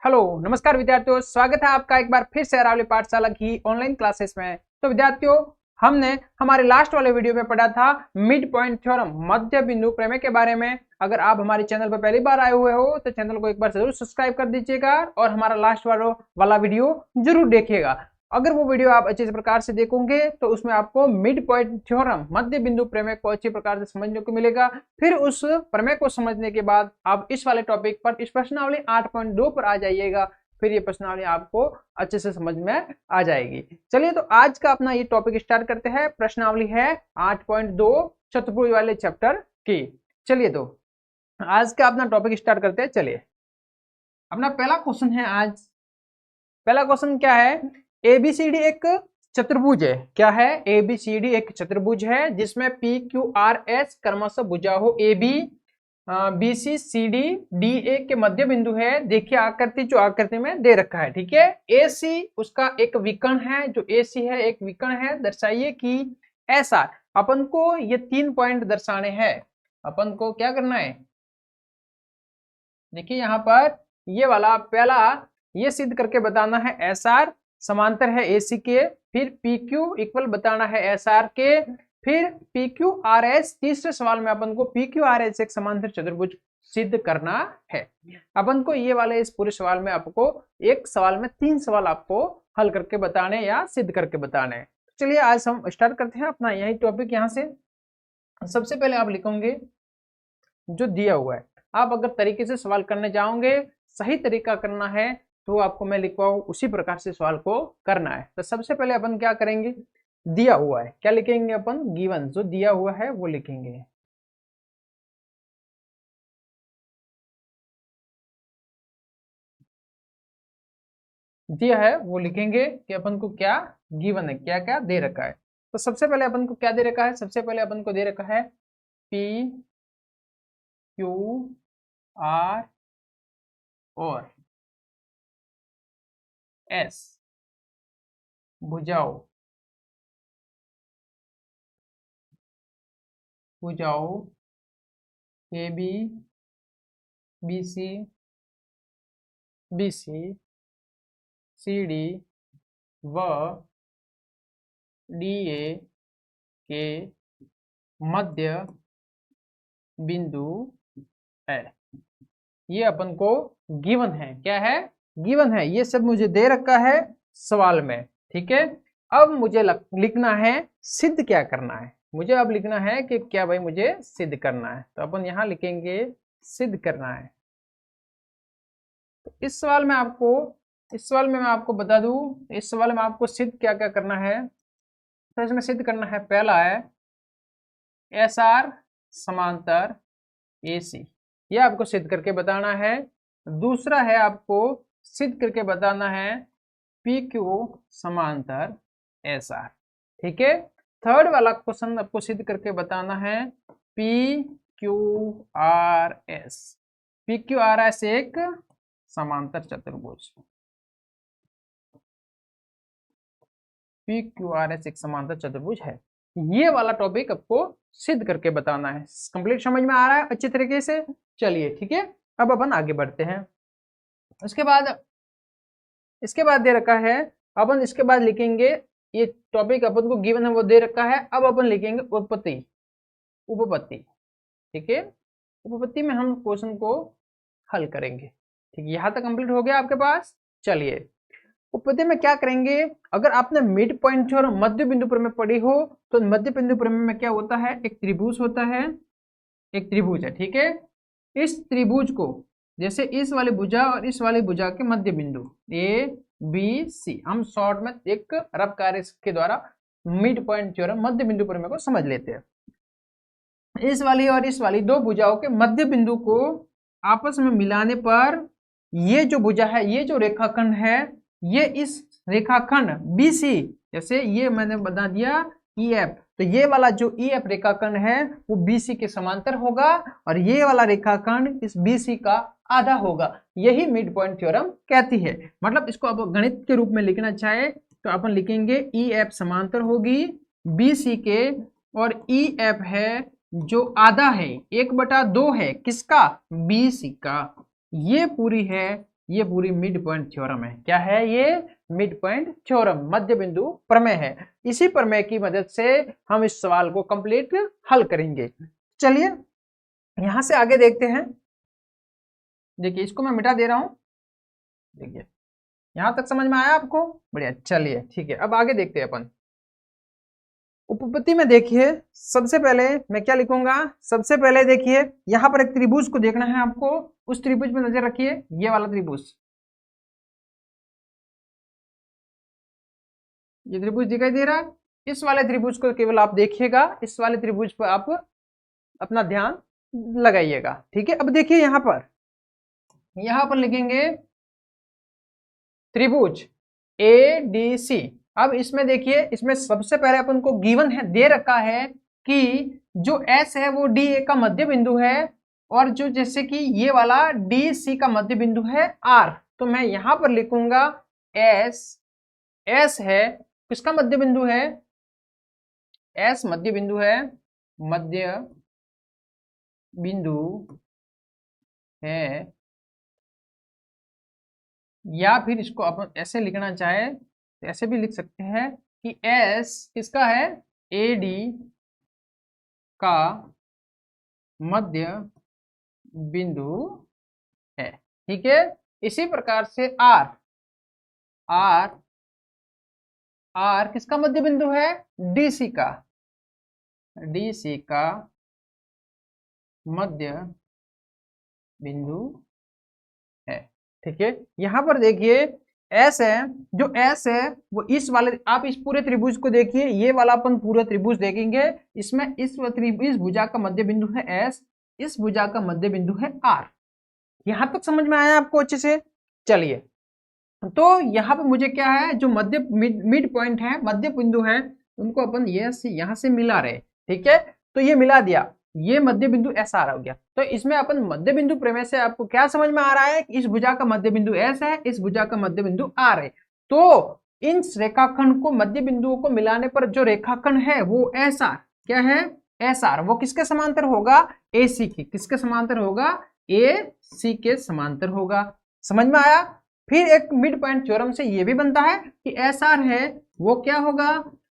Hello नमस्कार विद्यार्थियों, स्वागत है आपका एक बार फिर से अरावली पाठशाला की ऑनलाइन क्लासेस में। तो विद्यार्थियों, हमने हमारे लास्ट वाले वीडियो में पढ़ा था मिड पॉइंट थ्योरम, मध्य बिंदु प्रमेय के बारे में। अगर आप हमारे चैनल पर पहली बार आए हुए हो तो चैनल को एक बार जरूर सब्सक्राइब कर दीजिएगा और हमारा लास्ट वाला वीडियो जरूर देखिएगा। अगर वो वीडियो आप अच्छे प्रकार से देखोगे तो उसमें आपको मिड पॉइंट थ्योरम, मध्य बिंदु प्रमेय को अच्छे प्रकार से समझने को मिलेगा। फिर उस प्रमेय को समझने के बाद आप इस वाले टॉपिक पर, इस प्रश्नावली 8.2 पर आ जाइएगा। फिर ये प्रश्नावली आपको अच्छे से समझ में आ जाएगी। चलिए तो आज का अपना ये टॉपिक स्टार्ट करते हैं। प्रश्नावली है 8.2 चतुर्भुज वाले चैप्टर की। चलिए तो आज का अपना टॉपिक स्टार्ट करते हैं। चलिए, अपना पहला क्वेश्चन है आज। पहला क्वेश्चन क्या है? एबीसीडी एक चतुर्भुज है। क्या है? एबीसीडी एक चतुर्भुज है जिसमें पी क्यू आर एस क्रमशः भुजाओं A B B C C D D A के मध्य बिंदु है। देखिए आकृति, जो आकृति में दे रखा है, ठीक है। ए सी उसका एक विकर्ण है, जो ए सी है एक विकर्ण है। दर्शाइए कि एस आर, अपन को ये 3 पॉइंट दर्शाने हैं। अपन को क्या करना है? देखिए यहाँ पर ये वाला पहला ये सिद्ध करके बताना है एस आर समांतर है ए सी के। फिर पी क्यू इक्वल बताना है एस आर के। फिर पी क्यू आर एस, तीसरे सवाल में अपन को पी क्यू आर एस एक समांतर चतुर्भुज सिद्ध करना है। अपन को ये वाले इस पूरे सवाल में आपको एक सवाल में 3 सवाल आपको हल करके बताने या सिद्ध करके बताने हैं। चलिए आज हम स्टार्ट करते हैं अपना यही टॉपिक। यहाँ से सबसे पहले आप लिखोगे जो दिया हुआ है। आप अगर तरीके से सवाल करने जाओगे, सही तरीका करना है तो आपको मैं लिखवाऊं उसी प्रकार से सवाल को करना है। तो सबसे पहले अपन क्या करेंगे? दिया हुआ है, क्या लिखेंगे अपन? गिवन, जो दिया हुआ है वो लिखेंगे। दिया है वो लिखेंगे कि अपन को क्या गिवन है, क्या क्या दे रखा है। तो सबसे पहले अपन को क्या दे रखा है? सबसे पहले अपन को दे रखा है पी क्यू आर और एस भुजाओं A B B C C D व डी ए के मध्य बिंदु है। ये अपन को गिवन है। क्या है? गिवन है। ये सब मुझे दे रखा है सवाल में, ठीक है। अब मुझे लिखना है सिद्ध क्या करना है। मुझे अब लिखना है कि क्या भाई मुझे सिद्ध करना है। तो अपन यहाँ लिखेंगे सिद्ध करना है। तो इस सवाल में मैं आपको बता दूं, इस सवाल में आपको सिद्ध क्या क्या करना है। तो इसमें सिद्ध करना है, पहला है एस आर समांतर ए सी, ये आपको सिद्ध करके बताना है। दूसरा है आपको सिद्ध करके बताना है पी क्यू समांतर एस आर, ठीक है। थर्ड वाला क्वेश्चन आपको सिद्ध करके बताना है P Q R S. P Q R S एक समांतर चतुर्भुज, पी क्यू आर एस एक समांतर चतुर्भुज है। ये वाला टॉपिक आपको सिद्ध करके बताना है। कंप्लीट समझ में आ रहा है अच्छे तरीके से? चलिए ठीक है, अब अपन आगे बढ़ते हैं। इसके बाद दे रखा है, अपन इसके बाद लिखेंगे, ये टॉपिक अपन को गिवन है वो दे रखा है। अब अपन लिखेंगे उपपत्ति, ठीक है। उपपत्ति में हम क्वेश्चन को हल करेंगे, ठीक है। यहाँ तक कंप्लीट हो गया आपके पास। चलिए उपपत्ति में क्या करेंगे? अगर आपने मिड पॉइंट थ्योरम, मध्य बिंदु प्रमेय पढ़ी हो तो मध्य बिंदु प्रमेय में क्या होता है? एक त्रिभुज होता है, एक त्रिभुज है, ठीक है। इस त्रिभुज को जैसे इस वाली भुजा और इस वाली भुजा के मध्य बिंदु ए बी सी, हम शॉर्ट में एक रफ कार्य के द्वारा मिड पॉइंट थ्योरम, मध्य बिंदु प्रमेय को समझ लेते हैं। इस वाली और इस वाली दो भुजाओं के मध्य बिंदु को आपस में मिलाने पर ये जो भुजा है, ये जो रेखाखंड है, ये इस रेखाखंड BC, जैसे ये मैंने बता दिया EF, तो ये वाला जो EF रेखाखंड है वो BC के समांतर होगा और ये वाला रेखाखंड इस BC का आधा होगा। यही मिड पॉइंट थ्योरम कहती है। मतलब इसको अब गणित के रूप में लिखना चाहे तो अपन लिखेंगे EF समांतर होगी BC के, और EF है जो आधा है, 1/2 है, किसका? BC का। ये पूरी है ये पूरी मिड पॉइंट थ्योरम है। क्या है ये? मिड पॉइंट थ्योरम, मध्य बिंदु प्रमेय है। इसी प्रमेय की मदद से हम इस सवाल को कंप्लीट हल करेंगे। चलिए यहां से आगे देखते हैं। देखिए इसको मैं मिटा दे रहा हूं। देखिए यहां तक समझ में आया आपको? बढ़िया, चलिए ठीक है, अब आगे देखते हैं अपन। उपपत्ति में देखिए सबसे पहले मैं क्या लिखूंगा, सबसे पहले देखिए यहां पर एक त्रिभुज को देखना है आपको। उस त्रिभुज में नजर रखिए, ये वाला त्रिभुज, ये त्रिभुज दिखाई दे रहा है। इस वाले त्रिभुज को केवल आप देखिएगा, इस वाले त्रिभुज पर आप अपना ध्यान लगाइएगा। ठीक है, अब देखिए यहां पर लिखेंगे त्रिभुज ADC। अब इसमें देखिए, इसमें सबसे पहले अपन को गिवन है, दे रखा है कि जो S है वो DA का मध्य बिंदु है, और जो जैसे कि ये वाला DC का मध्य बिंदु है R। तो मैं यहां पर लिखूंगा S है किसका मध्य बिंदु है? S मध्य बिंदु है, मध्य बिंदु है। या फिर इसको अपन ऐसे लिखना चाहे तो ऐसे भी लिख सकते हैं कि S किसका है? AD का मध्य बिंदु है। ठीक है, इसी प्रकार से R किसका मध्य बिंदु है? DC का मध्य बिंदु है। ठीक है, यहां पर देखिए S है, जो S है वो इस वाले, आप इस पूरे त्रिभुज को देखिए, ये वाला अपन पूरा त्रिभुज देखेंगे, इसमें इस भुजा का मध्य बिंदु है S, इस भुजा का मध्य बिंदु है R। यहां तक समझ में आया आपको अच्छे से? चलिए, तो यहाँ पे मुझे क्या है, जो मध्य मिड पॉइंट है, मध्य बिंदु है, उनको अपन यहाँ से मिला रहे। ठीक है, तो ये मिला दिया, ये मध्य बिंदु S आ रहा हो गया। तो इसमें अपन मध्य बिंदु प्रमेय से आपको क्या समझ में आ रहा है? इस भुजा का मध्य बिंदु S है, इस भुजा का मध्य बिंदु R है। तो इन रेखाखंड को, मध्य बिंदुओं को मिलाने पर जो रेखाखंड है वो SR, क्या है? SR, वो किसके समांतर होगा? AC की। किसके समांतर होगा? AC के समांतर होगा। समझ में आया? फिर एक मिड पॉइंट थ्योरम से ये भी बनता है कि SR है वो क्या होगा?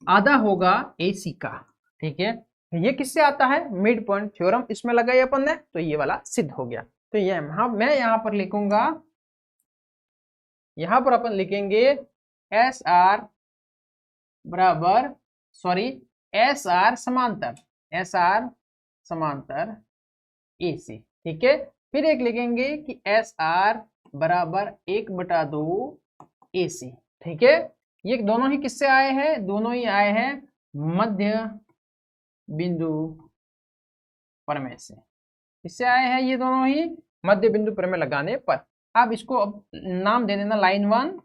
आधा होगा AC का। ठीक है, ये किससे आता है? मिड पॉइंट थ्योरम, इसमें लगाई अपन ने, तो ये वाला सिद्ध हो गया। तो ये मैं यहां पर लिखूंगा, यहां पर अपन लिखेंगे SR बराबर, SR समांतर AC। ठीक है, फिर एक लिखेंगे कि SR बराबर 1/2 AC। ठीक है, ये दोनों ही किससे आए हैं? दोनों ही आए हैं मध्य बिंदु प्रमेय से। किससे आए हैं ये दोनों ही? मध्य बिंदु प्रमेय लगाने पर। आप इसको अब नाम दे देना लाइन 1,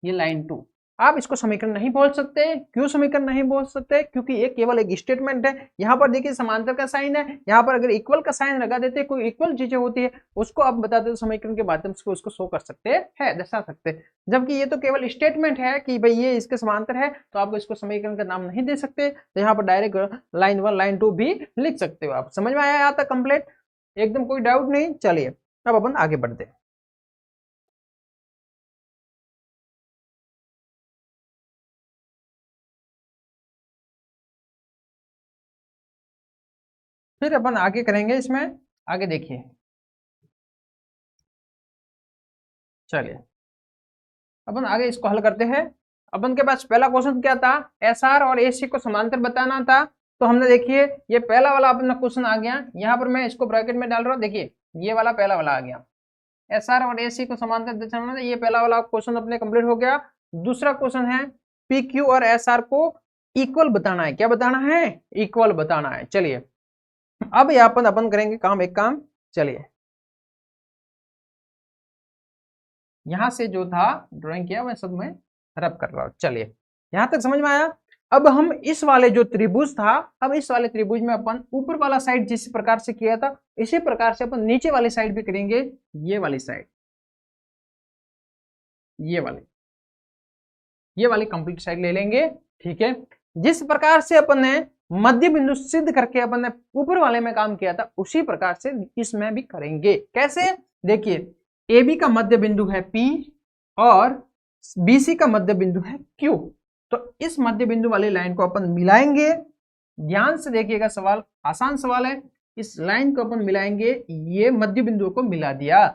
ये लाइन 2। आप इसको समीकरण नहीं बोल सकते। क्यों समीकरण नहीं बोल सकते? क्योंकि ये केवल एक स्टेटमेंट है। यहाँ पर देखिए समांतर का साइन है, यहाँ पर अगर इक्वल का साइन लगा देते, कोई इक्वल चीजें होती है उसको आप बता देते, समीकरण के माध्यम से उसको शो कर सकते हैं, दर्शा सकते हैं। जबकि ये तो केवल स्टेटमेंट है कि भाई ये इसके समांतर है, तो आप इसको समीकरण का नाम नहीं दे सकते। तो यहाँ पर डायरेक्ट लाइन 1 लाइन 2 भी लिख सकते हो आप। समझ में आया यहाँ तक कंप्लीट? एकदम कोई डाउट नहीं। चलिए अब अपन आगे बढ़ते हैं। फिर अपन आगे करेंगे इसमें। आगे देखिए, चलिए अपन आगे इसको हल करते हैं। अपन के पास पहला क्वेश्चन क्या था? SR और AC को समांतर बताना था। तो हमने देखिए ये पहला वाला अपना क्वेश्चन आ गया। यहाँ पर मैं इसको ब्रैकेट में डाल रहा हूँ। देखिए ये वाला पहला वाला आ गया, SR और AC को समांतर दर्शाना। ये पहला वाला क्वेश्चन अपने कंप्लीट हो गया। दूसरा क्वेश्चन है PQ और SR को इक्वल बताना है। क्या बताना है? इक्वल बताना है। चलिए अब यहाँ पर अपन करेंगे काम, एक काम। चलिए यहां से जो था ड्राइंग किया, मैं सब में रब कर रहा हूं। चलिए यहां तक समझ में आया? अब हम इस वाले जो त्रिभुज था, अब इस वाले त्रिभुज में अपन ऊपर वाला साइड जिस प्रकार से किया था, इसी प्रकार से अपन नीचे वाली साइड भी करेंगे। ये वाली साइड, ये वाली कंप्लीट साइड ले लेंगे। ठीक है, जिस प्रकार से अपन ने मध्य बिंदु सिद्ध करके अपन ने ऊपर वाले में काम किया था, उसी प्रकार से इसमें भी करेंगे। कैसे? देखिए ए बी का मध्य बिंदु है P और BC का मध्य बिंदु है Q। तो इस मध्य बिंदु वाली लाइन को अपन मिलाएंगे। ध्यान से देखिएगा, सवाल आसान सवाल है। इस लाइन को अपन मिलाएंगे, ये मध्य बिंदुओं को मिला दिया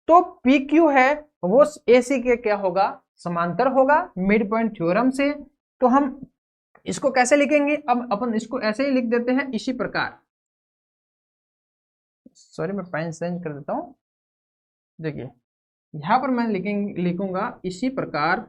तो PQ है वो AC के क्या होगा, समांतर होगा मिड पॉइंट थ्योरम से। तो हम इसको कैसे लिखेंगे, अब अपन इसको ऐसे ही लिख देते हैं इसी प्रकार। सॉरी, मैं पेन चेंज कर देता हूं। देखिए यहां पर मैं लिखूंगा इसी प्रकार,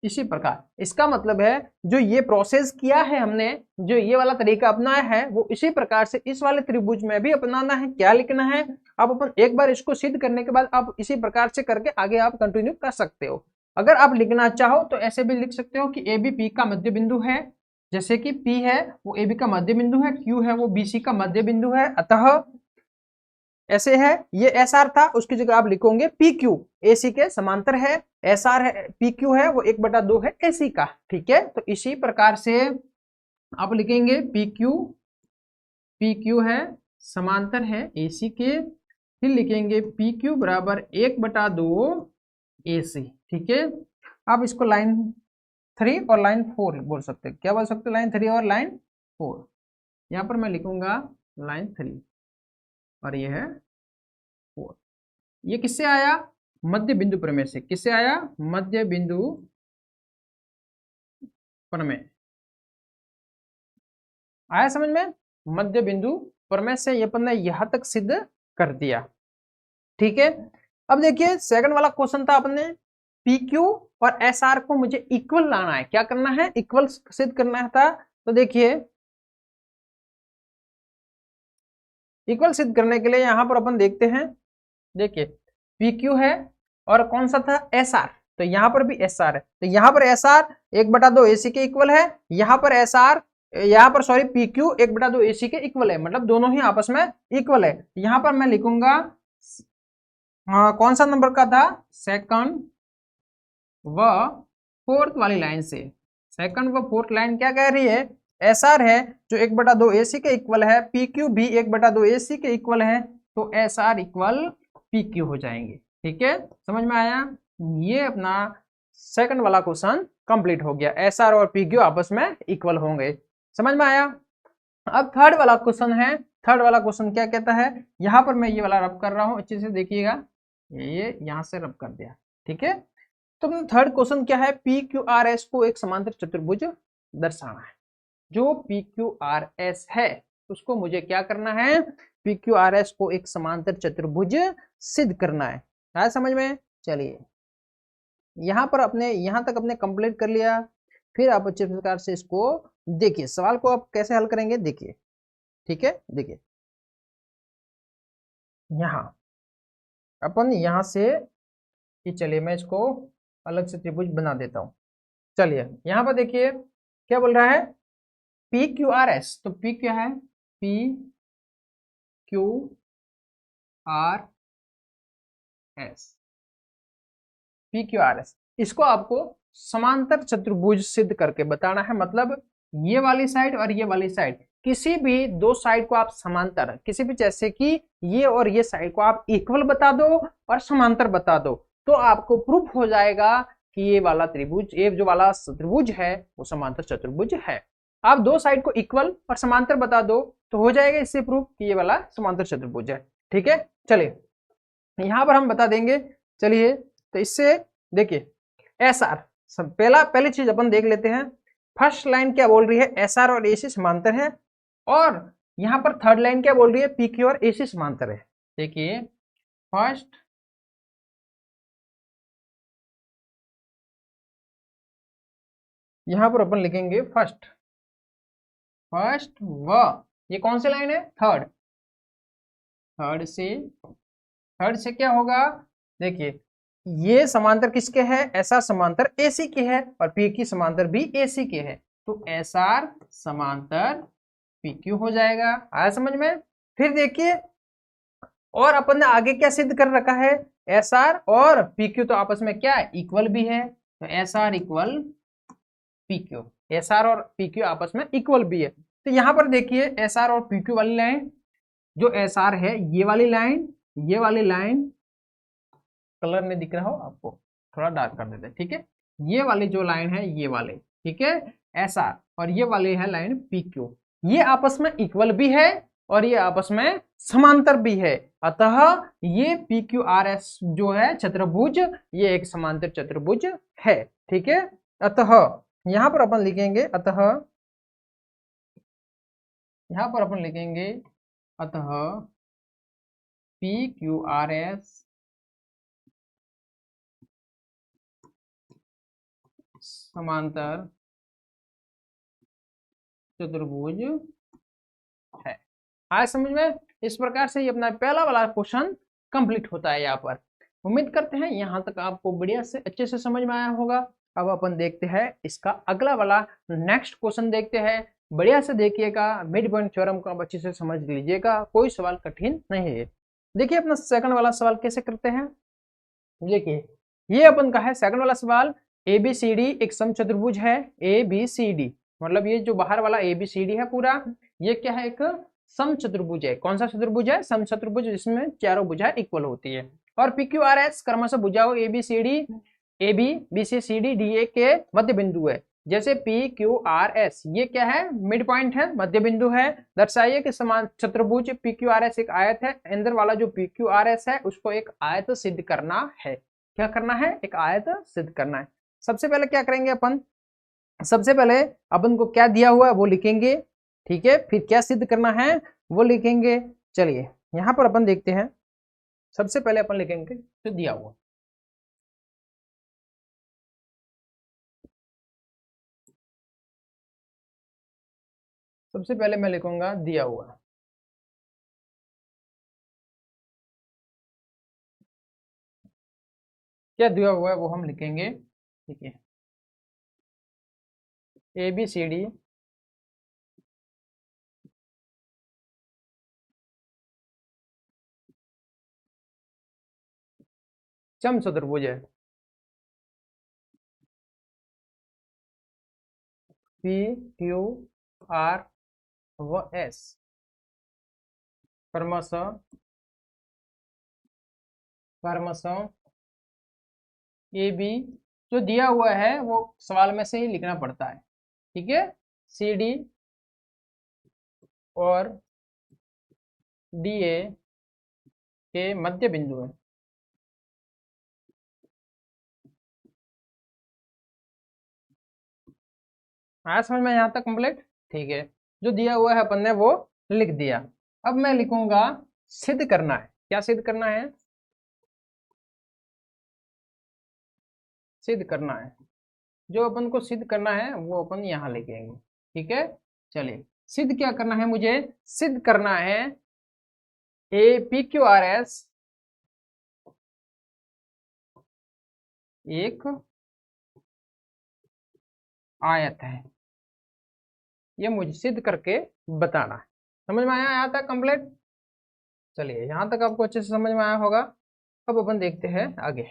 इसी प्रकार। इसका मतलब है जो ये प्रोसेस किया है हमने, जो ये वाला तरीका अपनाया है, वो इसी प्रकार से इस वाले त्रिभुज में भी अपनाना है। क्या लिखना है, अब अपन एक बार इसको सिद्ध करने के बाद आप इसी प्रकार से करके आगे आप कंटिन्यू कर सकते हो। अगर आप लिखना चाहो तो ऐसे भी लिख सकते हो कि ए बी पी का मध्य बिंदु है, जैसे कि P है वो ए बी का मध्य बिंदु है, Q है वो BC का मध्य बिंदु है, अतः ऐसे है। ये SR था, उसकी जगह आप लिखोगे PQ AC के समांतर है, SR है PQ है वो 1/2 है AC का। ठीक है, तो इसी प्रकार से आप लिखेंगे PQ है समांतर है AC के, फिर लिखेंगे PQ बराबर 1/2 AC। ठीक है, आप इसको लाइन 3 और लाइन 4 बोल सकते हैं। क्या बोल सकते हैं, लाइन 3 और लाइन 4। यहाँ पर मैं लिखूंगा लाइन 3 और ये है 4। ये किससे आया, मध्य बिंदु प्रमेय से। किससे आया, मध्य बिंदु प्रमेय। आया समझ में, मध्य बिंदु प्रमेय से ये अपन ने यहां तक सिद्ध कर दिया। ठीक है, अब देखिए सेकंड वाला क्वेश्चन था अपने PQ और SR को मुझे इक्वल लाना है। क्या करना है, इक्वल सिद्ध करना था। तो देखिए इक्वल सिद्ध करने के लिए यहां पर अपन देखते हैं, देखिए PQ है और कौन सा था SR, तो यहां पर भी SR है। तो यहां पर SR 1/2 AC के इक्वल है, यहां पर SR यहां पर सॉरी PQ 1/2 AC के इक्वल है, मतलब दोनों ही आपस में इक्वल है। यहां पर मैं लिखूंगा कौन सा नंबर का था, सेकंड व फोर्थ वाली लाइन से। सेकंड व फोर्थ लाइन क्या कह रही है, SR है जो 1/2 AC के इक्वल है, PQ भी 1/2 AC के इक्वल है, तो SR इक्वल PQ हो जाएंगे। ठीक है, समझ में आया। ये अपना सेकंड वाला क्वेश्चन कंप्लीट हो गया, SR और PQ आपस में इक्वल होंगे। समझ में आया। अब थर्ड वाला क्वेश्चन है। थर्ड वाला क्वेश्चन क्या कहता है, यहां पर मैं ये वाला रब कर रहा हूं, अच्छे से देखिएगा, ये यहां से रब कर दिया। ठीक है, तो थर्ड क्वेश्चन क्या है, PQRS को एक समांतर चतुर्भुज दर्शाना है। जो PQRS है उसको मुझे क्या करना है, PQRS को एक समांतर चतुर्भुज सिद्ध करना है। आया समझ में। चलिए यहां पर अपने यहां तक अपने कंप्लीट कर लिया, फिर आप अच्छे प्रकार से इसको देखिए, सवाल को आप कैसे हल करेंगे देखिए। ठीक है, देखिए यहां अपन यहां से कि चलिए मैं इसको अलग से त्रिभुज बना देता हूं। चलिए यहां पर देखिए क्या बोल रहा है, PQRS, तो P क्या है, PQRS, इसको आपको समांतर चतुर्भुज सिद्ध करके बताना है। मतलब ये वाली साइड और ये वाली साइड, किसी भी दो साइड को आप समांतर, किसी भी जैसे कि ये और ये साइड को आप इक्वल बता दो और समांतर बता दो, तो आपको प्रूफ हो जाएगा कि ये वाला त्रिभुज, ये जो वाला त्रिभुज है वो समांतर चतुर्भुज है। आप दो साइड को इक्वल और समांतर बता दो तो हो जाएगा इससे प्रूफ कि ये वाला समांतर चतुर्भुज है। ठीक है, चलिए यहां पर हम बता देंगे। चलिए तो इससे देखिए SR, पहली चीज अपन देख लेते हैं। फर्स्ट लाइन क्या बोल रही है, SR और AC समांतर है, और यहां पर थर्ड लाइन क्या बोल रही है, PQ और AC समांतर है। देखिए फर्स्ट यहां पर अपन लिखेंगे फर्स्ट व, ये कौन सी लाइन है, थर्ड से क्या होगा, देखिए ये समांतर किसके है, SR समांतर AC के है और PQ समांतर भी AC के है, तो SR समांतर PQ हो जाएगा। आया समझ में। फिर देखिए और अपन ने आगे क्या सिद्ध कर रखा है, SR और PQ तो आपस में क्या है, इक्वल भी है, तो SR इक्वल PQ, SR और PQ आपस में इक्वल भी है। तो यहां पर देखिए SR और PQ वाली लाइन, जो SR है ये वाली लाइन ये वाली लाइन कलर में दिख रहा हो आपको, थोड़ा डार्क कर देते हैं, ठीक है। ये वाली जो लाइन है ये वाले, ठीक है, ऐसा, और ये वाली है लाइन पी क्यू, ये आपस में इक्वल भी है और ये आपस में समांतर भी है। अतः ये पी क्यू आर एस जो है चतुर्भुज, ये एक समांतर चतुर्भुज है, ठीक है। अतः यहां पर अपन लिखेंगे, अतः यहां पर अपन लिखेंगे, अतः पी क्यू आर एस समांतर चतुर्भुज है। आज समझ में? इस प्रकार से ये अपना पहला वाला क्वेश्चन कंप्लीट होता है यहाँ पर। उम्मीद करते हैं यहाँ तक आपको बढ़िया से अच्छे से समझ में आया होगा। अब अपन देखते हैं इसका अगला वाला नेक्स्ट क्वेश्चन देखते हैं। बढ़िया से देखिएगा, मिड पॉइंट थ्योरम को आप अच्छे से समझ लीजिएगा, कोई सवाल कठिन नहीं है। देखिए अपना सेकंड वाला सवाल कैसे करते हैं। देखिए ये अपन का है सेकंड वाला सवाल, ABCD एक समचतुर्भुज है। ABCD मतलब ये जो बाहर वाला ABCD है पूरा, ये क्या है, एक समचतुर्भुज है। कौन सा चतुर्भुज है? समचतुर्भुज, जिसमें चारों भुजाएं इक्वल होती है। और PQRS क्रमशः भुजाओं ABCD, AB, BC, CD, DA के मध्य बिंदु है। जैसे PQRS ये क्या है, मिड पॉइंट है, मध्य बिंदु है। दर्शाइए कि समान चतुर्भुज PQRS एक आयत है, अंदर वाला जो PQRS है उसको एक आयत सिद्ध करना है। क्या करना है? एक आयत सिद्ध करना है। सबसे पहले क्या करेंगे अपन, सबसे पहले अपन को क्या दिया हुआ है वो लिखेंगे, ठीक है, फिर क्या सिद्ध करना है वो लिखेंगे। चलिए यहां पर अपन देखते हैं, सबसे पहले अपन लिखेंगे जो दिया हुआ, सबसे पहले मैं लिखूंगा दिया हुआ। क्या दिया हुआ है वो हम लिखेंगे, ठीक है। ABCD समचतुर्भुज है। PQR व S क्रमशः AB जो दिया हुआ है वो सवाल में से ही लिखना पड़ता है, ठीक है। CD और DA के मध्य बिंदु है। आया समझ में यहाँ तक कंप्लीट? ठीक है, जो दिया हुआ है अपन ने वो लिख दिया। अब मैं लिखूंगा सिद्ध करना है। क्या सिद्ध करना है? सिद्ध करना है। जो अपन को सिद्ध करना है वो अपन यहाँ लिखेंगे, ठीक है। चलिए सिद्ध क्या करना है, मुझे सिद्ध करना है PQRS एक आयत है, ये मुझे सिद्ध करके बताना है। समझ में आया यहाँ तक कंप्लीट? चलिए यहाँ तक आपको अच्छे से समझ में आया होगा। अब अपन देखते हैं आगे।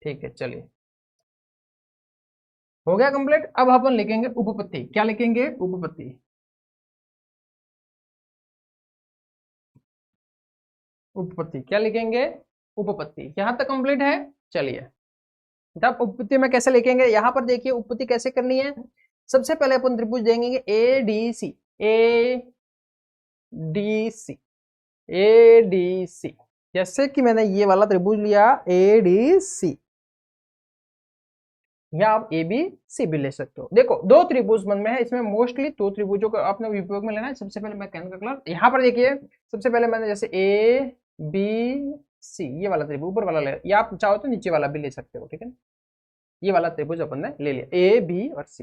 ठीक है, चलिए हो गया कंप्लीट। अब अपन लिखेंगे उपपत्ति। क्या लिखेंगे? उपपत्ति। उपपत्ति क्या लिखेंगे? उपपत्ति। यहां तक कंप्लीट है। चलिए तब उपपत्ति में कैसे लिखेंगे, यहां पर देखिए उपपत्ति कैसे करनी है। सबसे पहले अपन त्रिभुज देंगे ADC, ADC, ADC। जैसे कि मैंने ये वाला त्रिभुज लिया ADC, या आप ABC भी ले सकते हो। देखो दो त्रिभुज मन में है, इसमें मोस्टली दो त्रिभुजों को आपने उपयोग में लेना है। सबसे पहले मैं कहने का कलर यहाँ पर देखिए, सबसे पहले मैंने जैसे ABC ये वाला त्रिभुज ऊपर वाला ले, या आप चाहो तो नीचे वाला भी ले सकते हो, ठीक है। ये वाला त्रिभुज अपन ने ले लिया AB और C,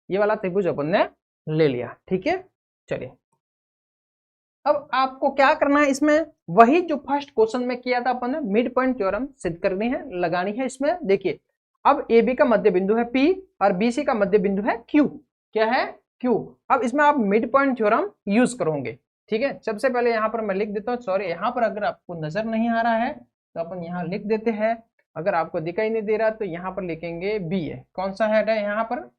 ये वाला त्रिभुज अपन ने ले लिया, ठीक है। चलिए अब आपको क्या करना है, इसमें वही जो फर्स्ट क्वेश्चन में किया था अपन ने, मिड पॉइंट थ्योरम सिद्ध करनी है, लगानी है इसमें। देखिए अब AB का मध्य बिंदु है P और BC का मध्य बिंदु है Q। क्या है? Q। अब इसमें आप मिड पॉइंट थ्योरम यूज करोगे, ठीक है। सबसे पहले यहाँ पर मैं लिख देता हूँ, सॉरी यहाँ पर अगर आपको नजर नहीं आ रहा है तो अपन यहाँ लिख देते हैं। अगर आपको दिखाई नहीं दे रहा तो यहाँ पर लिखेंगे बी है। कौन सा हेड है यहाँ पर?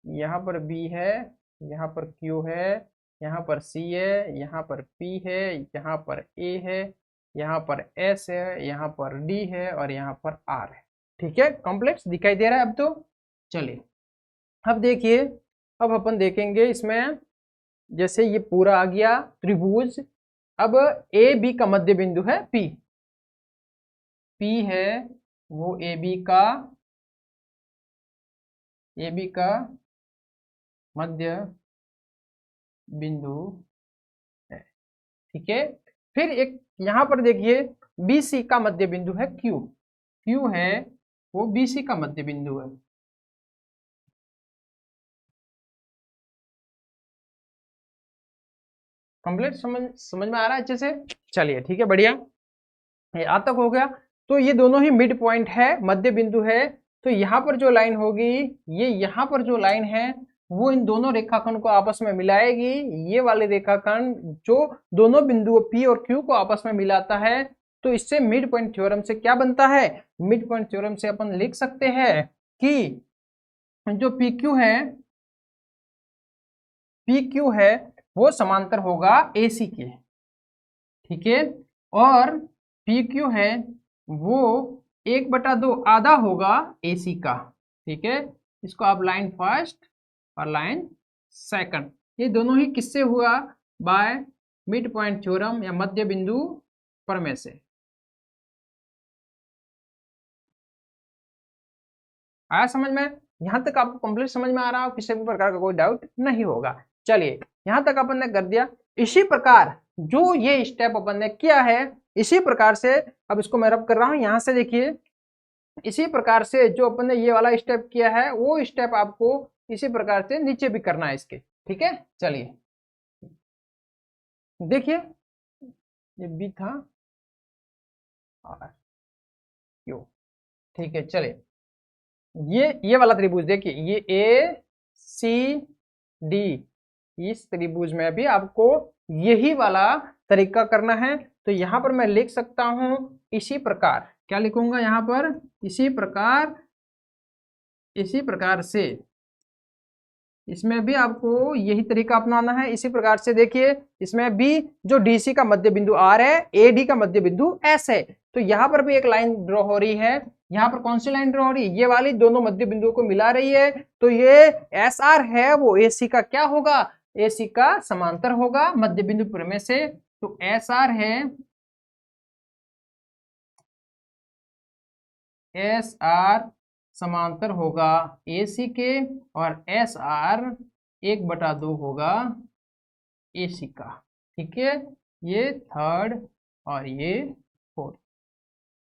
यहाँ पर बी है, यहाँ पर क्यू है, यहाँ पर सी है, यहाँ पर पी है, यहाँ पर ए है, यहाँ पर एस है, यहाँ पर डी है और यहाँ पर आर है। ठीक है, कॉम्प्लेक्स दिखाई दे रहा है अब तो। चलिए अब देखिए, अब अपन देखेंगे इसमें, जैसे ये पूरा आ गया त्रिभुज। अब ए बी का मध्य बिंदु है पी, पी है वो ए बी का मध्य बिंदु है। ठीक है, फिर एक यहां पर देखिए बी सी का मध्य बिंदु है क्यू, क्यू है वो बी सी का मध्य बिंदु है। कंप्लीट समझ में आ रहा है अच्छे से? चलिए ठीक है, बढ़िया, आज तक हो गया। तो ये दोनों ही मिड पॉइंट है, मध्य बिंदु है। तो यहाँ पर जो लाइन होगी, ये यहाँ पर जो लाइन है वो इन दोनों रेखाखंड को आपस में मिलाएगी। ये वाले रेखाखंड जो दोनों बिंदुओं P और Q को आपस में मिलाता है, तो इससे मिड पॉइंट थ्योरम से क्या बनता है? मिड पॉइंट थ्योरम से अपन लिख सकते हैं कि जो PQ है वो समांतर होगा AC के। ठीक है, और PQ है वो 1/2 आधा होगा AC का। ठीक है, इसको आप लाइन फर्स्ट और लाइन सेकंड, ये दोनों ही किससे हुआ? बाय मिड पॉइंट थ्योरम या मध्य बिंदु प्रमेय से। आया समझ में? यहां तक आपको कंप्लीट समझ में आ रहा हो, किसी भी प्रकार का कोई डाउट नहीं होगा। चलिए यहां तक अपन ने कर दिया। इसी प्रकार जो ये स्टेप अपन ने किया है, इसी प्रकार से अब इसको मैं रब कर रहा हूं यहां से, देखिए इसी प्रकार से जो अपन ने ये वाला स्टेप किया है वो स्टेप आपको इसी प्रकार से नीचे भी करना है इसके। ठीक है, चलिए देखिए ये बी था और क्यू। ठीक है, चलिए ये वाला त्रिभुज देखिए, ये ए सी डी, इस त्रिभुज में भी आपको यही वाला तरीका करना है। तो यहां पर मैं लिख सकता हूं इसी प्रकार, क्या लिखूंगा यहां पर? इसी प्रकार से इसमें भी आपको यही तरीका अपनाना है। इसी प्रकार से देखिए, इसमें भी जो डीसी का मध्य बिंदु आर है, एडी का मध्य बिंदु एस है, तो यहाँ पर भी एक लाइन ड्रॉ हो रही है। यहाँ पर कौन सी लाइन ड्रॉ हो रही है? ये वाली, दोनों मध्य बिंदुओं को मिला रही है। तो ये एस आर है वो एसी का क्या होगा? एसी का समांतर होगा मध्य बिंदु प्रमेय से। तो एस आर है, एस आर समांतर होगा AC के, और एस आर 1/2 होगा AC का। ठीक है, ये थर्ड और ये फोर्थ।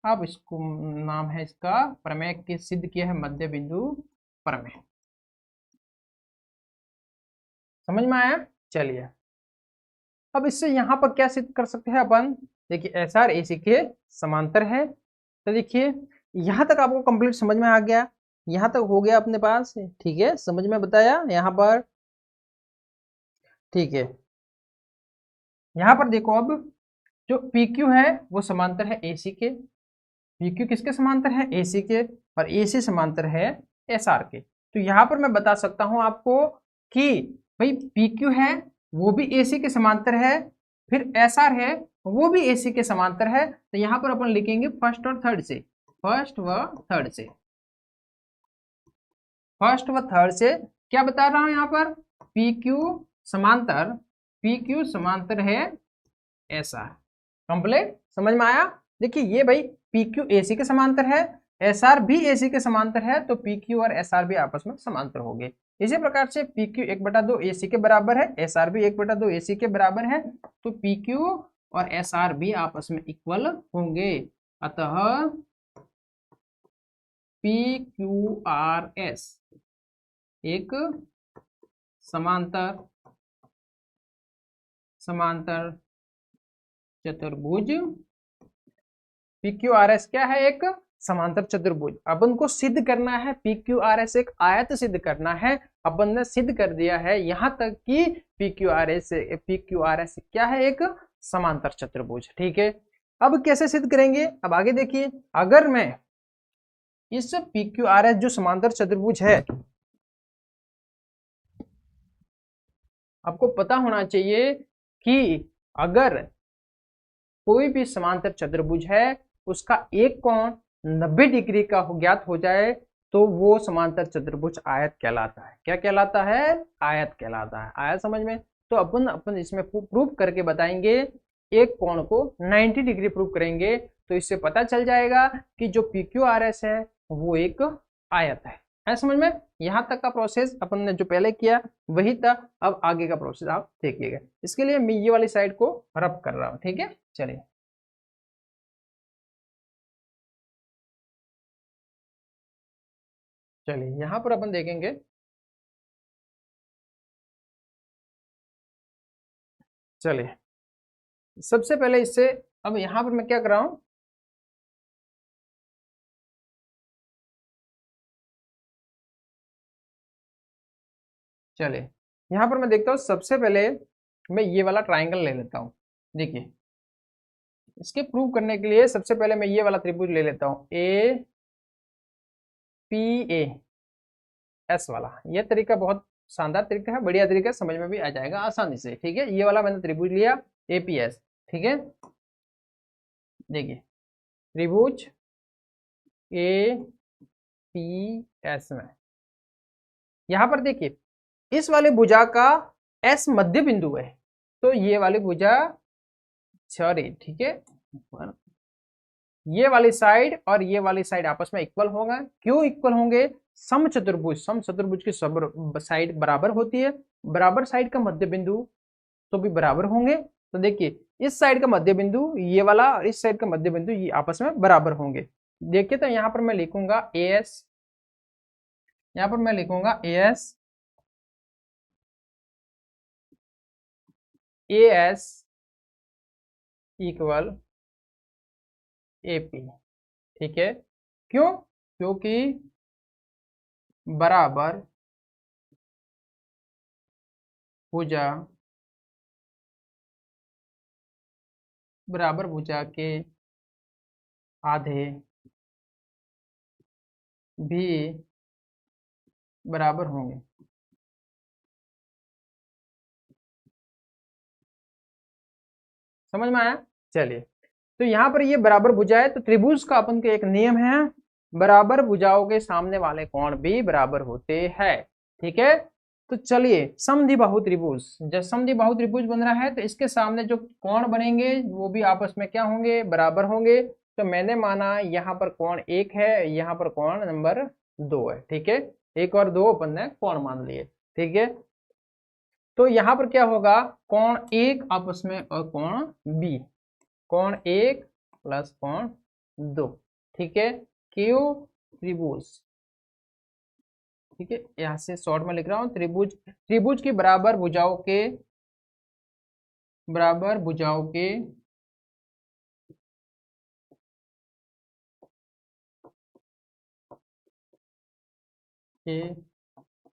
अब इसको नाम है इसका प्रमेय के सिद्ध किया है मध्य बिंदु प्रमेय। समझ में आया? चलिए अब इससे यहां पर क्या सिद्ध कर सकते हैं अपन? देखिए एस आर AC के समांतर है। तो देखिए यहां तक आपको कंप्लीट समझ में आ गया, यहां तक हो गया अपने पास। ठीक है, समझ में बताया यहां पर। ठीक है, यहां पर देखो, अब जो PQ है वो समांतर है AC के। PQ किसके समांतर है? AC के, और AC समांतर है SR के। तो यहां पर मैं बता सकता हूं आपको कि भाई PQ है वो भी AC के समांतर है, फिर SR है वो भी AC के समांतर है। तो यहां पर अपन लिखेंगे फर्स्ट और थर्ड से, फर्स्ट व थर्ड से क्या बता रहा हूं यहाँ पर? PQ समांतर है SR। कंप्लीट समझ में आया? देखिए ये भाई PQ AC के समांतर है, SR भी AC के समांतर है, तो PQ और SR भी आपस में समांतर हो गए। इसी प्रकार से PQ 1/2 AC के बराबर है, SR भी 1/2 AC के बराबर है, तो PQ और SR भी आपस में इक्वल होंगे। अतः PQRS एक समांतर चतुर्भुज। PQRS क्या है? एक समांतर चतुर्भुज। अपन को सिद्ध करना है PQRS एक आयत सिद्ध करना है। अपन ने सिद्ध कर दिया है यहां तक कि PQRS क्या है? एक समांतर चतुर्भुज। ठीक है, अब कैसे सिद्ध करेंगे? अब आगे देखिए, अगर मैं इस PQRS जो समांतर चतुर्भुज है, आपको पता होना चाहिए कि अगर कोई भी समांतर चतुर्भुज है उसका एक कोण 90 डिग्री का ज्ञात हो जाए तो वो समांतर चतुर्भुज आयत कहलाता है। क्या कहलाता है? आयत कहलाता है। आया समझ में? तो अपन इसमें प्रूफ करके बताएंगे, एक कोण को 90 डिग्री प्रूफ करेंगे तो इससे पता चल जाएगा कि जो PQRS है वो एक आयत है समझ में? यहां तक का प्रोसेस अपन ने जो पहले किया वही था, अब आगे का प्रोसेस आप देखिएगा। इसके लिए मैं ये वाली साइड को रब कर रहा हूं, ठीक है। चलिए यहां पर अपन देखेंगे, चलिए सबसे पहले इससे, अब यहां पर मैं क्या कर रहा हूं, चलिए यहां पर मैं देखता हूं, सबसे पहले मैं ये वाला ट्राइंगल ले लेता हूं। देखिए इसके प्रूव करने के लिए सबसे पहले मैं ये वाला त्रिभुज ले लेता हूं, APAS वाला। ये तरीका बहुत शानदार तरीका है, बढ़िया तरीका, समझ में भी आ जाएगा आसानी से, ठीक है। ये वाला मैंने त्रिभुज लिया APS, ठीक है। देखिए त्रिभुज APS में यहां पर देखिए इस वाले भुजा का S मध्य बिंदु है, तो ये वाली भुजा, सॉरी ठीक है, ये वाली साइड और ये वाली साइड आपस में इक्वल होगा। क्यों इक्वल होंगे? समचतुर्भुज की सब साइड बराबर होती है, बराबर साइड का मध्य बिंदु तो भी बराबर होंगे। तो देखिए इस साइड का मध्य बिंदु ये वाला और इस साइड का मध्य बिंदु ये आपस में बराबर होंगे। देखिए तो यहाँ पर मैं लिखूंगा AS, यहाँ पर मैं लिखूंगा AS इक्वल AP, ठीक है। क्यों? क्योंकि बराबर भुजा, बराबर भुजा के आधे भी बराबर होंगे। समझ में आया? चलिए तो यहाँ पर ये बराबर भुजा है, तो त्रिभुज का अपन का एक नियम है, बराबर भुजाओं के सामने वाले कोण भी बराबर होते हैं, ठीक है। तो चलिए समद्विबाहु त्रिभुज, जब समद्विबाहु त्रिभुज बन रहा है तो इसके सामने जो कोण बनेंगे वो भी आपस में क्या होंगे? बराबर होंगे। तो मैंने माना यहाँ पर कोण 1 है, यहाँ पर कोण नंबर 2 है, ठीक है। 1 और 2 अपन ने कोण मान लिए, ठीक है। तो यहाँ पर क्या होगा? कोण 1 आपस में और कोण B, कोण 1 प्लस कोण 2, ठीक है। क्यू त्रिभुज, ठीक है, यहाँ से शॉर्ट में लिख रहा हूं, त्रिभुज, त्रिभुज की बराबर भुजाओं के, बराबर भुजाओं के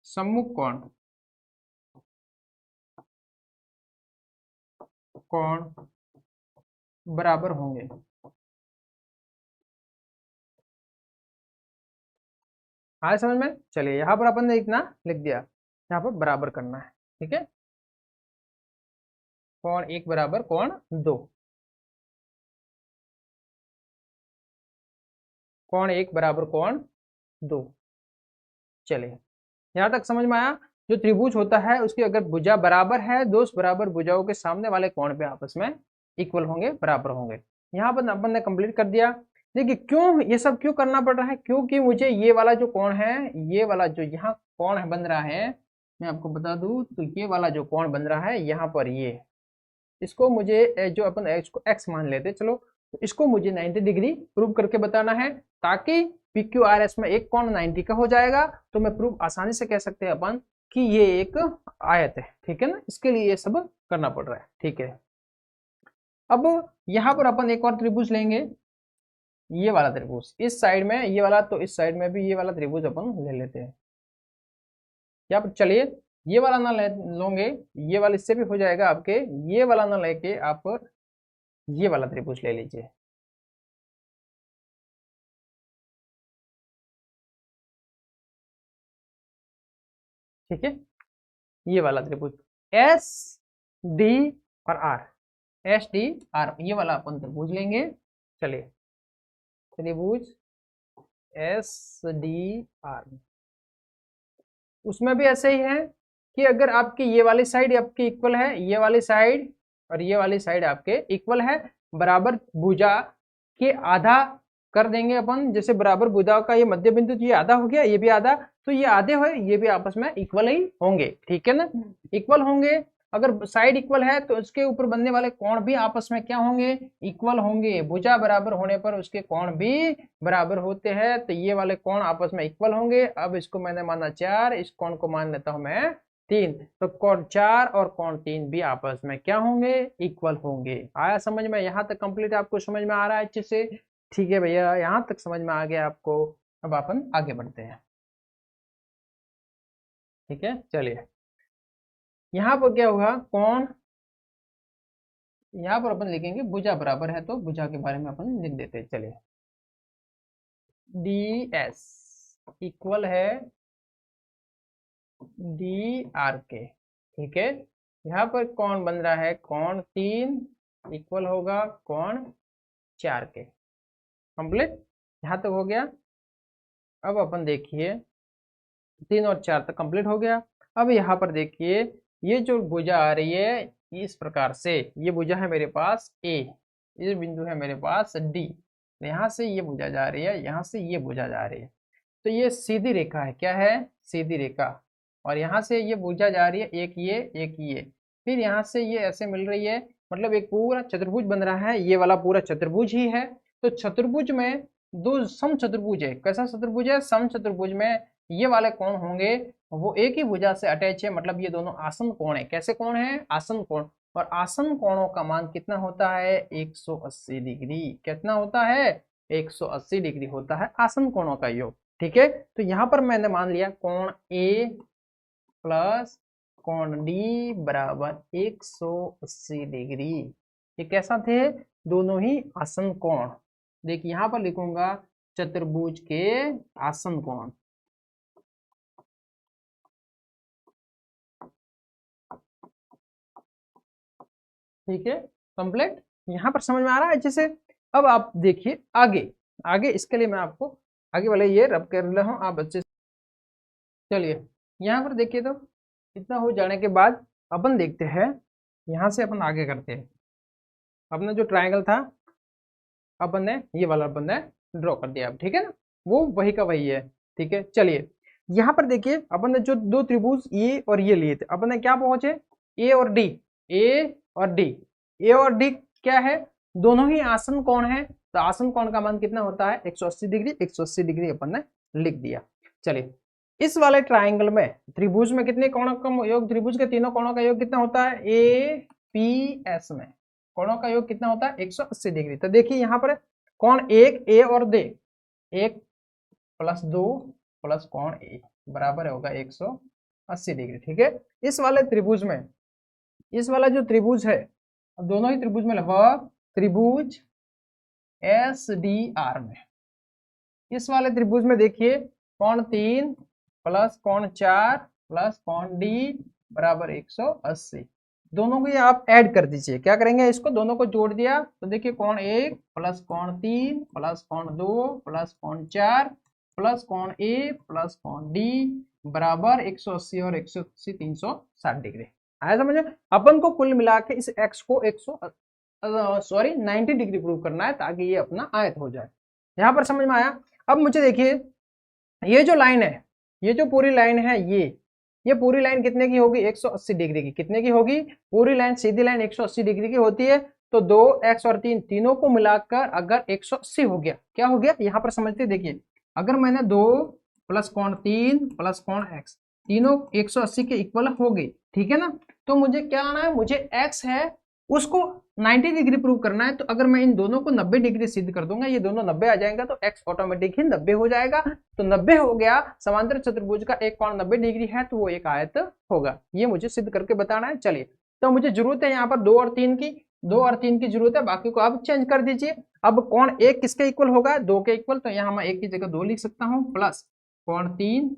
सम्मुख कोण, कोण बराबर होंगे। हाँ समझ में? चलिए यहाँ पर अपन ने इतना लिख दिया, यहाँ पर बराबर करना है, ठीक है। कोण 1 बराबर कोण 2, कोण 1 बराबर कोण 2। चलिए यहाँ तक समझ में आया? जो त्रिभुज होता है उसकी अगर भुजा बराबर है, दो बराबर भुजाओं के सामने वाले कोण पे आपस में इक्वल होंगे, बराबर होंगे। यहाँ पर अपन ने कंप्लीट कर दिया। देखिए क्यों ये सब क्यों करना पड़ रहा है? क्योंकि मुझे ये वाला जो कोण है, ये वाला जो यहाँ कोण बन रहा है, मैं आपको बता दूं तो ये वाला जो कोण बन रहा है यहाँ पर, ये इसको मुझे जो अपन एक्स मान लेते, चलो तो इसको मुझे 90 डिग्री प्रूव करके बताना है, ताकि PQRS में एक कोण 90 का हो जाएगा तो मैं प्रूव आसानी से कह सकते हैं अपन कि ये एक आयत है, ठीक है ना। इसके लिए ये सब करना पड़ रहा है, ठीक है। अब यहाँ पर अपन एक और त्रिभुज लेंगे, ये वाला त्रिभुज इस साइड में, ये वाला तो इस साइड में भी ये वाला त्रिभुज अपन ले लेते हैं। यहाँ पर चलिए ये वाला ना लोगे, ये वाला इससे भी हो जाएगा आपके, ये वाला ना लेके आप ये वाला त्रिभुज ले लीजिए। ठीक है, ये वाला त्रिभुज एस डी और आर, एस डी आर, ये वाला अपन त्रिभुज लेंगे। चलिए, त्रिभुज एस डी आर, उसमें भी ऐसे ही है कि अगर आपकी ये वाली साइड आपकी इक्वल है, ये वाली साइड और ये वाली साइड आपके इक्वल है, बराबर भुजा के आधा कर देंगे अपन, जैसे बराबर भुजा का ये मध्य बिंदु, ये आधा हो गया, ये भी आधा, तो ये आधे हुए, ये भी आपस में इक्वल ही होंगे, ठीक है ना, इक्वल होंगे। अगर साइड इक्वल है तो उसके ऊपर बनने वाले कोण भी आपस में क्या होंगे, इक्वल होंगे। भुजा बराबर होने पर उसके कोण भी बराबर होते हैं, तो ये वाले कोण आपस में इक्वल होंगे। अब इसको मैंने माना 4, इस कोण को मान लेता हूं मैं 3, तो कोण 4 और कोण 3 भी आपस में क्या होंगे, इक्वल होंगे। आया समझ में? यहां तक कंप्लीट आपको समझ में आ रहा है अच्छे से? ठीक है भैया, यहां तक समझ में आ गया आपको। अब अपन आगे बढ़ते हैं, ठीक है। चलिए, यहाँ पर क्या होगा, कोण, यहाँ पर अपन लिखेंगे भुजा बराबर है, तो भुजा के बारे में अपन लिख देते हैं। चलिए, डी एस इक्वल है डी आर के, ठीक है। यहाँ पर कोण बन रहा है कोण 3 इक्वल होगा कोण 4 के। कंप्लीट, यहाँ तक हो गया। अब अपन देखिए 3 और 4 तक कंप्लीट हो गया। अब यहाँ पर देखिए, ये जो भुजा आ रही है इस प्रकार से, ये भुजा है मेरे पास ए, ये बिंदु है मेरे पास डी, यहाँ से ये भुजा जा रही है, यहाँ से ये भुजा जा रही है, तो ये सीधी रेखा है। क्या है? सीधी रेखा। और यहाँ से ये भुजा जा रही है, एक ये एक ये, फिर यहाँ से ये ऐसे मिल रही है, मतलब एक पूरा चतुर्भुज बन रहा है। ये वाला पूरा चतुर्भुज ही है। तो चतुर्भुज में दो सम चतुर्भुज है। कैसा चतुर्भुज है? सम चतुर्भुज में ये वाले कोण होंगे वो एक ही भुजा से अटैच है, मतलब ये दोनों आसन कोण है। कैसे कोण है? आसन कोण। और आसन कोणों का मान कितना होता है? 180 डिग्री। कितना होता है? 180 डिग्री होता है आसन कोणों का योग, ठीक है। तो यहाँ पर मैंने मान लिया कोण ए प्लस कोण डी बराबर 180 डिग्री। ये कैसा थे? दोनों ही आसन कोण। देखिए यहाँ पर लिखूंगा चतुर्भुज के आसन कोण, ठीक है। कंप्लीट, यहाँ पर समझ में आ रहा है अच्छे से? अब आप देखिए आगे, आगे इसके लिए मैं आपको आगे वाले ये रब कर रहा हूँ, आप अच्छे से चलिए। यहाँ पर देखिए, तो इतना हो जाने के बाद अपन देखते हैं, यहाँ से अपन आगे करते हैं। अपना जो ट्रायंगल था अपन ने ये वाला अपन ने ड्रॉ कर दिया, ठीक है ना, वो वही का वही है, ठीक है। चलिए, यहाँ पर देखिए अपन ने जो दो त्रिभुज ए और ये लिए थे, अपन ने क्या पहुंचे? ए और डी, ए और डी। ए और डी क्या है? दोनों ही आसन कोण है। तो आसन कोण का मान कितना होता है? 180 डिग्री। 180 डिग्री अपन ने लिख दिया। चलिए, इस वाले ट्राइंगल में त्रिभुज में कितने कोणों का योग, त्रिभुज के तीनों कोणों का योग कितना होता है? ए पी एस में कोणों का योग कितना होता है? 180 डिग्री। तो देखिए यहाँ पर कोण एक ए और दे, 1 + 2 + कोण ए बराबर होगा 180 डिग्री, ठीक है। इस वाले त्रिभुज में, इस वाला जो त्रिभुज है, दोनों ही त्रिभुज में लगभग त्रिभुज एस डी आर में, इस वाले त्रिभुज में देखिए कोण 3 + कोण 4 + कोण डी बराबर 180। दोनों को ये आप ऐड कर दीजिए। क्या करेंगे? इसको दोनों को जोड़ दिया तो देखिए कोण 1 + कोण 3 + कोण 2 + कोण 4 + कोण ए + कोण डी बराबर 180 और 180 360 डिग्री। आया समझ में? अपन को कुल मिला के इस x को 90 डिग्री प्रूव करना है ताकि ये अपना आयत हो जाए। यहाँ पर समझ में आया? अब मुझे देखिए, ये जो लाइन है, ये जो पूरी लाइन है, ये पूरी लाइन कितने की होगी? 180 डिग्री की। कितने की होगी? पूरी लाइन, सीधी लाइन 180 डिग्री की होती है। तो 2x और 3 तीनों को मिलाकर अगर 180 हो गया, क्या हो गया? यहाँ पर समझते देखिए, अगर मैंने 2 + कोण 3 + कोण x तीनों 180 के इक्वल हो गई, ठीक है ना। तो मुझे क्या आना है? मुझे x है उसको 90 डिग्री प्रूव करना है। तो अगर मैं इन दोनों को 90 डिग्री सिद्ध कर दूंगा, ये दोनों 90 आ जाएगा, तो x ऑटोमेटिक ही 90 हो जाएगा। तो 90 हो गया। समांतर चतुर्भुज का एक कोण 90 डिग्री है, तो वो एक आयत होगा। ये मुझे सिद्ध करके बताना है। चलिए, तो मुझे जरूरत है यहाँ पर 2 और 3 की, 2 और 3 की जरूरत है, बाकी को आप चेंज कर दीजिए। अब कोण 1 किसके इक्वल होगा? 2 के इक्वल। तो यहाँ मैं 1 की जगह 2 लिख सकता हूँ, प्लस कोण 3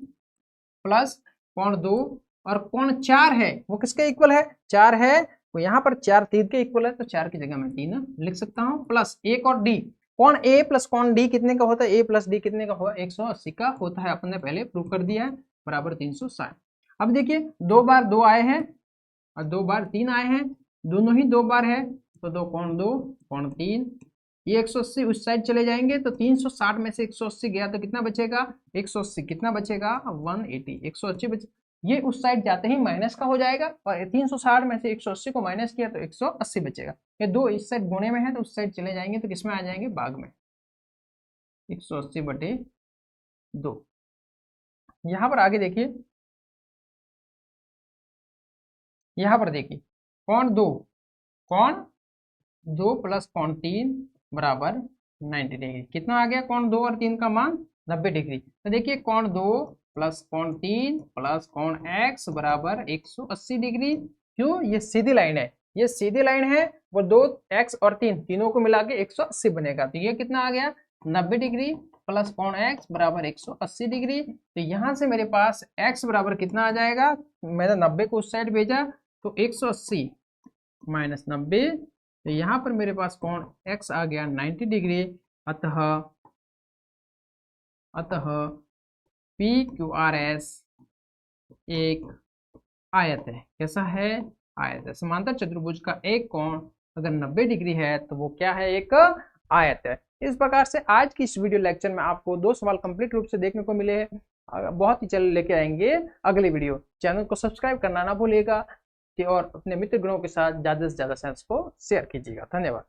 + कोण 2 और कोण 4 है वो किसके इक्वल है, 4 है, तो यहाँ पर 4 3 के इक्वल है, तो 4 की जगह मैं 3 लिख सकता हूँ, प्लस एक और डी, कोण ए प्लस कोण डी कितने का होता है, ए प्लस डी कितने का होगा, 180 का होता है, अपन ने पहले प्रूव कर दिया है, बराबर 360। अब देखिए 2 बार 2 आए हैं और 2 बार 3 आए हैं, दोनों ही 2 बार है, तो 2 कोण 2 कोण 3, ये 180 उस साइड चले जाएंगे, तो 360 में से 180 गया तो कितना बचेगा, 180 कितना बचेगा 180, 180 बचे, ये उस साइड जाते ही माइनस का हो जाएगा, और 360 में से 180 को माइनस किया तो 180 बचेगा, ये दो इस साइड गुणे में है तो उस साइड चले जाएंगे, तो किसमें आ जाएंगे, भाग में, 180/2। यहाँ पर आगे देखिए, यहाँ पर देखिए कोण 2 प्लस कोण 3 बराबर 90 डिग्री, कितना आ गया, कोण 2 और 3 का मान 90 डिग्री, तो देखिए कोण 2 प्लस कोण 3 प्लस कोण x बराबर 180 डिग्री, क्यों, ये सीधी लाइन है, ये सीधी लाइन है, वो 2 x और 3 तीनों को मिला के 180 बनेगा, तो ये कितना आ गया 90 डिग्री प्लस कोण x बराबर 180 डिग्री, तो यहाँ से मेरे पास x बराबर कितना आ जाएगा, मैंने 90 को उस साइड भेजा तो 180 माइनस 90, तो यहाँ पर मेरे पास कोण x आ गया 90 डिग्री, अतः PQRS एक आयत है, कैसा है, आयत है, समांतर चतुर्भुज का एक कोण अगर 90 डिग्री है तो वो क्या है, एक आयत है। इस प्रकार से आज की इस वीडियो लेक्चर में आपको 2 सवाल कंप्लीट रूप से देखने को मिले हैं, बहुत ही जल्द लेके आएंगे अगली वीडियो, चैनल को सब्सक्राइब करना ना भूलिएगा और अपने मित्र गणों के साथ ज़्यादा से ज़्यादा को शेयर कीजिएगा। धन्यवाद।